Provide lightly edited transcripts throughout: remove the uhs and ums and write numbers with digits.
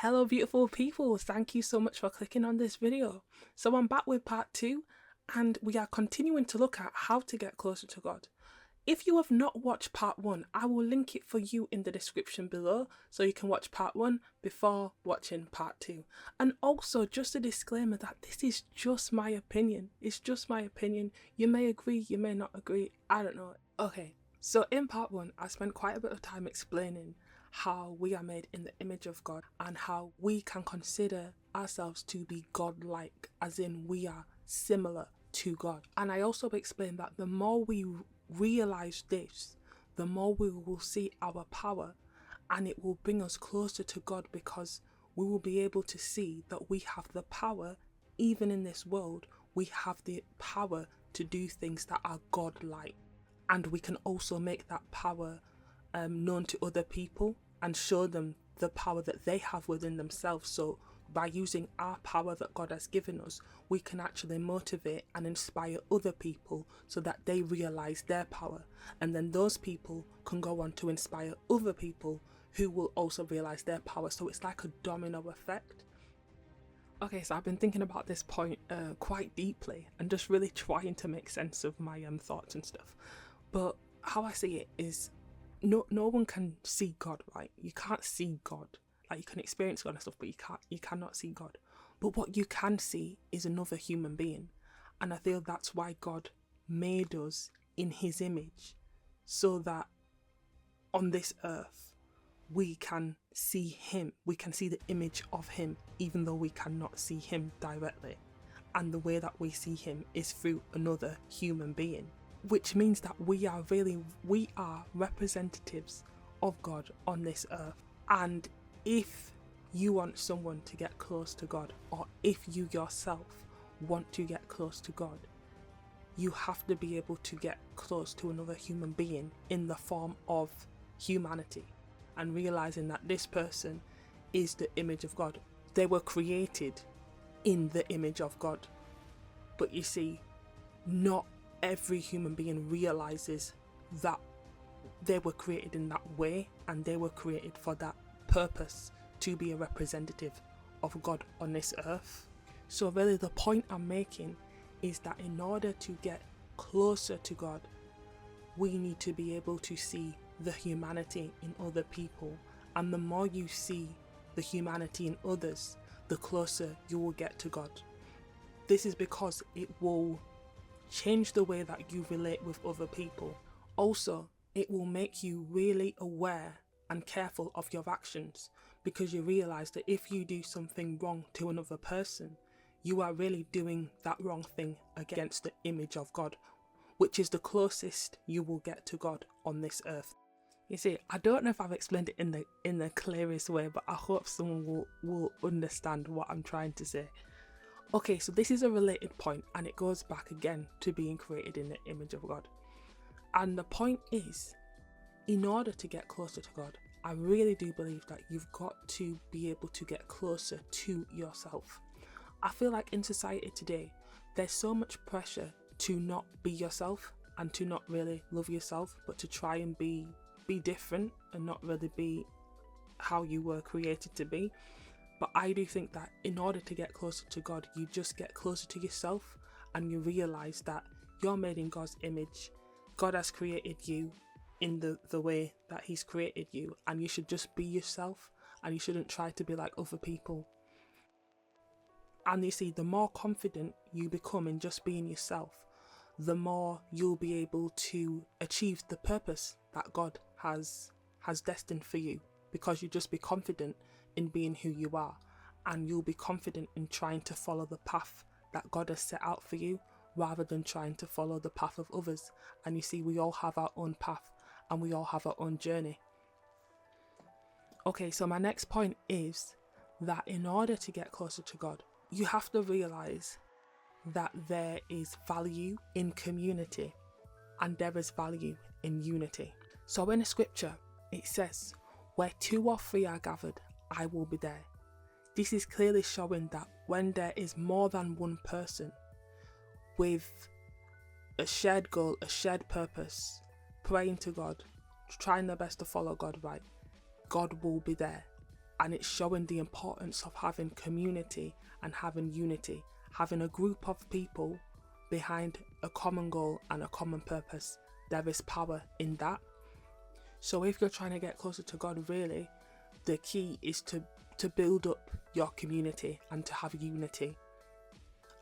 Hello beautiful people, thank you so much for clicking on this video. So I'm back with part 2 and we are continuing to look at how to get closer to God. If you have not watched part 1, I will link it for you in the description below so you can watch part 1 before watching part 2. And also just a disclaimer that this is just my opinion. It's just my opinion. You may agree, you may not agree, I don't know. Okay, so in part 1 I spent quite a bit of time explaining how we are made in the image of God and how we can consider ourselves to be God-like, as in we are similar to God. And I also explained that the more we realize this, the more we will see our power, and it will bring us closer to God because we will be able to see that we have the power. Even in this world, we have the power to do things that are God-like, and we can also make that power known to other people and show them the power that they have within themselves. So by using our power that God has given us, we can actually motivate and inspire other people so that they realize their power, and then those people can go on to inspire other people who will also realize their power. So it's like a domino effect. Okay, so I've been thinking about this point quite deeply and just really trying to make sense of my thoughts and stuff. But how I see it is, no one can see God, right? You can't see God. Like, you can experience God and stuff, but you cannot see God. But what you can see is another human being. And I feel that's why God made us in his image, so that on this earth we can see him, we can see the image of him, even though we cannot see him directly. And the way that we see him is through another human being, which means that we are representatives of God on this earth. And if you want someone to get close to God, or if you yourself want to get close to God, you have to be able to get close to another human being in the form of humanity, and realizing that this person is the image of God. They were created in the image of God. But you see, not every human being realizes that they were created in that way, and they were created for that purpose, to be a representative of God on this earth. So really the point I'm making is that in order to get closer to God, we need to be able to see the humanity in other people. And the more you see the humanity in others, the closer you will get to God. This is because it will change the way that you relate with other people. Also, it will make you really aware and careful of your actions, because you realize that if you do something wrong to another person, you are really doing that wrong thing against the image of God, which is the closest you will get to God on this earth. You see, I don't know if I've explained it in the clearest way, but I hope someone will understand what I'm trying to say. Okay, so this is a related point, and it goes back again to being created in the image of God. And the point is, in order to get closer to God, I really do believe that you've got to be able to get closer to yourself. I feel like in society today, there's so much pressure to not be yourself and to not really love yourself, but to try and be different and not really be how you were created to be. But I do think that in order to get closer to God, you just get closer to yourself, and you realize that you're made in God's image. God has created you in the way that he's created you, and you should just be yourself, and you shouldn't try to be like other people. And you see, the more confident you become in just being yourself, the more you'll be able to achieve the purpose that God has destined for you, because you just be confident in being who you are, and you'll be confident in trying to follow the path that God has set out for you, rather than trying to follow the path of others. And you see, we all have our own path, and we all have our own journey. Okay, so my next point is that in order to get closer to God, you have to realize that there is value in community, and there is value in unity. So in the scripture, it says, "Where 2 or 3 are gathered, I will be there." This is clearly showing that when there is more than one person with a shared goal, a shared purpose, praying to God, trying their best to follow God right, God will be there. And it's showing the importance of having community and having unity, having a group of people behind a common goal and a common purpose. There is power in that. So if you're trying to get closer to God, really, the key is to build up your community and to have unity.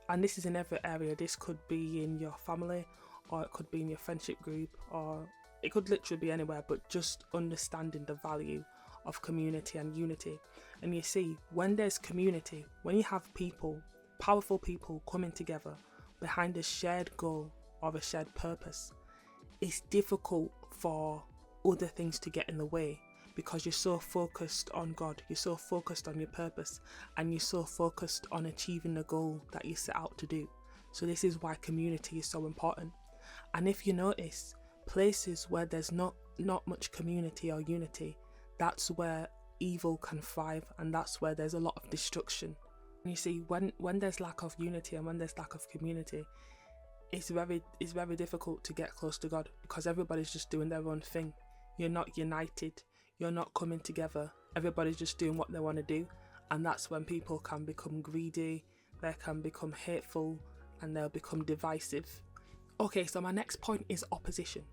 And this is in every area. This could be in your family, or it could be in your friendship group, or it could literally be anywhere, but just understanding the value of community and unity. And you see, when there's community, when you have people, powerful people coming together behind a shared goal or a shared purpose, it's difficult for other things to get in the way, because you're so focused on God, you're so focused on your purpose, and you're so focused on achieving the goal that you set out to do. So this is why community is so important. And if you notice, places where there's not much community or unity, that's where evil can thrive, and that's where there's a lot of destruction. And you see, when there's lack of unity and when there's lack of community, it's very difficult to get close to God, because everybody's just doing their own thing. You're not united, you're not coming together, everybody's just doing what they want to do. And that's when people can become greedy, they can become hateful, and they'll become divisive. Okay, so my next point is opposition.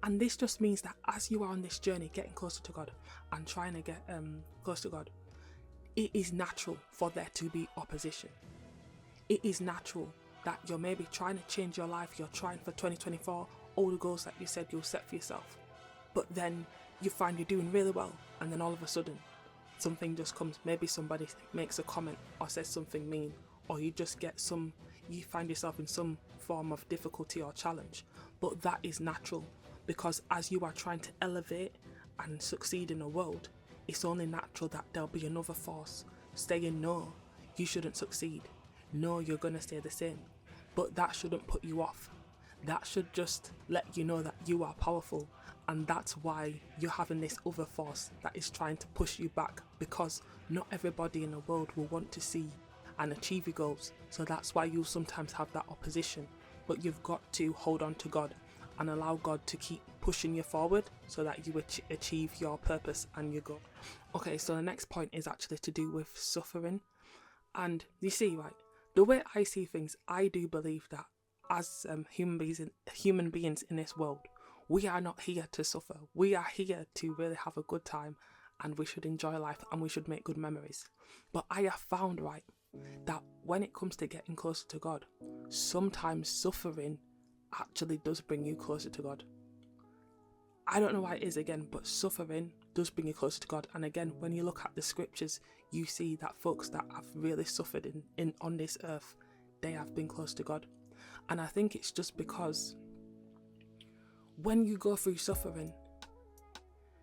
And this just means that as you are on this journey getting closer to God and trying to get close to God, it is natural for there to be opposition. It is natural that you're maybe trying to change your life, you're trying for 2024, all the goals that you said you'll set for yourself. But then you find you're doing really well, and then all of a sudden something just comes. Maybe somebody makes a comment or says something mean, or you find yourself in some form of difficulty or challenge. But that is natural, because as you are trying to elevate and succeed in the world, it's only natural that there'll be another force saying no, you shouldn't succeed, no, you're gonna stay the same. But that shouldn't put you off. That should just let you know that you are powerful, and that's why you're having this other force that is trying to push you back, because not everybody in the world will want to see and achieve your goals. So that's why you'll sometimes have that opposition, but you've got to hold on to God and allow God to keep pushing you forward so that you achieve your purpose and your goal. Okay, so the next point is actually to do with suffering. And you see, right, the way I see things, I do believe that as human beings in this world, we are not here to suffer. We are here to really have a good time, and we should enjoy life, and we should make good memories. But I have found, right, that when it comes to getting closer to God, sometimes suffering actually does bring you closer to God. I don't know why it is again, but suffering does bring you closer to God. And again, when you look at the scriptures, you see that folks that have really suffered on this earth, they have been close to God. And I think it's just because when you go through suffering,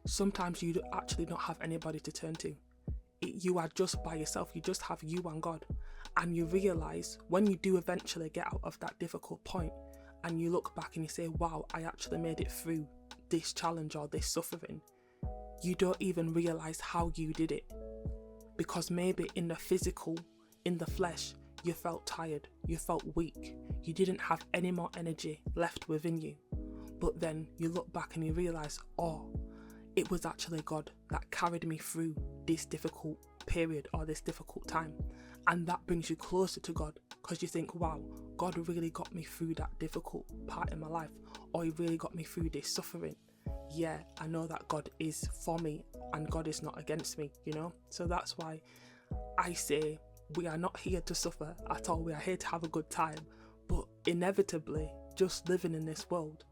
sometimes you actually don't have anybody to turn to. You are just by yourself. You just have you and God. And you realise when you do eventually get out of that difficult point, and you look back and you say, wow, I actually made it through this challenge or this suffering, you don't even realise how you did it. Because maybe in the physical, in the flesh, you felt tired, you felt weak, you didn't have any more energy left within you. But then you look back and you realise, oh, it was actually God that carried me through this difficult period or this difficult time. And that brings you closer to God, because you think, wow, God really got me through that difficult part in my life, or He really got me through this suffering. Yeah, I know that God is for me and God is not against me, you know? So that's why I say we are not here to suffer at all. We are here to have a good time. But inevitably, just living in this world,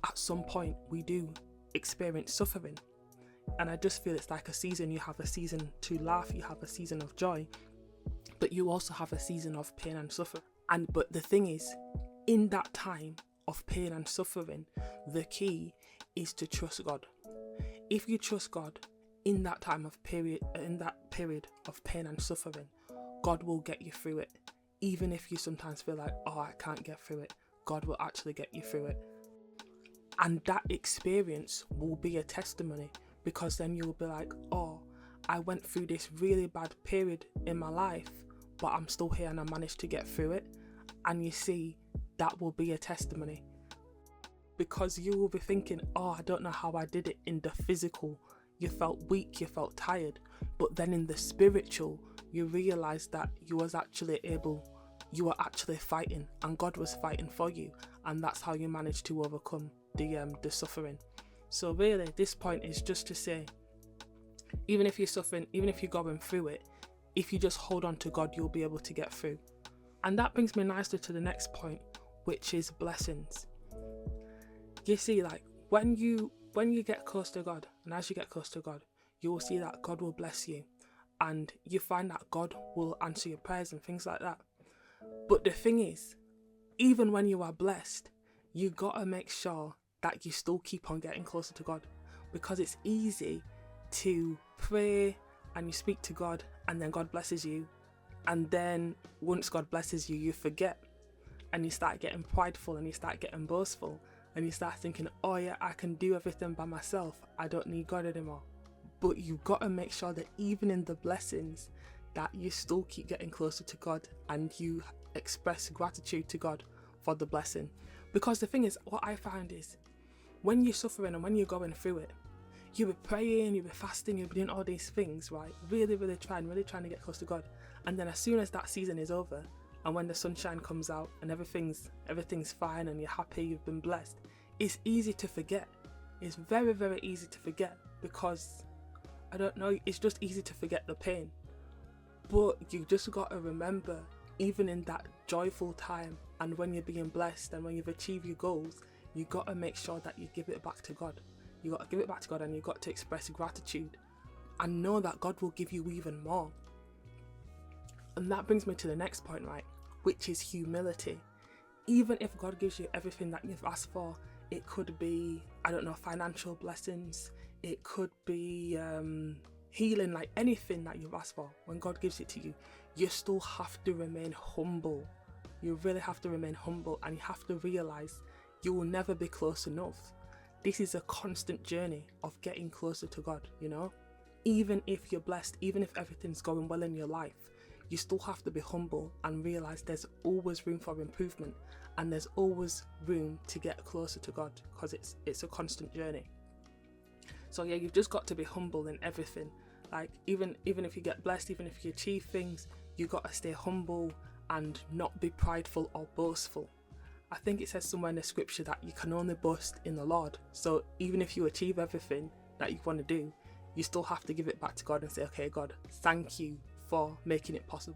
at some point we do experience suffering. And I just feel it's like a season. You have a season to laugh, you have a season of joy, but you also have a season of pain and suffering. But the thing is, in that time of pain and suffering, the key is to trust God. If you trust God in that period of pain and suffering, God will get you through it. Even if you sometimes feel like, oh, I can't get through it, God will actually get you through it. And that experience will be a testimony, because then you'll be like, oh, I went through this really bad period in my life, but I'm still here and I managed to get through it. And you see, that will be a testimony, because you will be thinking, oh, I don't know how I did it in the physical. you felt weak, you felt tired. But then in the spiritual, you realized that you were actually fighting, and God was fighting for you, and that's how you managed to overcome the suffering. So really, this point is just to say, even if you're suffering, even if you're going through it, if you just hold on to God, you'll be able to get through. And that brings me nicely to the next point, which is blessings. You see, like when you get close to God, and as you get close to God, you will see that God will bless you, and you find that God will answer your prayers and things like that. But the thing is, even when you are blessed, you gotta make sure that you still keep on getting closer to God, because it's easy to pray and you speak to God and then God blesses you, and then once God blesses you, you forget and you start getting prideful and you start getting boastful and you start thinking, oh yeah, I can do everything by myself, I don't need God anymore. But you gotta make sure that even in the blessings, that you still keep getting closer to God and you express gratitude to God for the blessing. Because the thing is, what I find is, when you're suffering and when you're going through it, you'll be praying, you'll be fasting, you'll be doing all these things, right? Really trying to get close to God. And then as soon as that season is over, and when the sunshine comes out and everything's fine and you're happy, you've been blessed, it's easy to forget. It's very, very easy to forget, because, I don't know, it's just easy to forget the pain. But you just got to remember, even in that joyful time and when you're being blessed and when you've achieved your goals, you got to make sure that you give it back to God. You got to give it back to God, and you got to express gratitude and know that God will give you even more. And that brings me to the next point, right? Which is humility. Even if God gives you everything that you've asked for, it could be, I don't know, financial blessings, it could be healing, like anything that you've asked for, when God gives it to you, you still have to remain humble. You really have to remain humble, and you have to realize you will never be close enough. This is a constant journey of getting closer to God, you know? Even if you're blessed, even if everything's going well in your life, you still have to be humble and realize there's always room for improvement, and there's always room to get closer to God, because it's a constant journey. So yeah, you've just got to be humble in everything. Like even if you get blessed, even if you achieve things, you got to stay humble and not be prideful or boastful. I think it says somewhere in the scripture that you can only boast in the Lord. So even if you achieve everything that you want to do, you still have to give it back to God and say, okay, God, thank you for making it possible.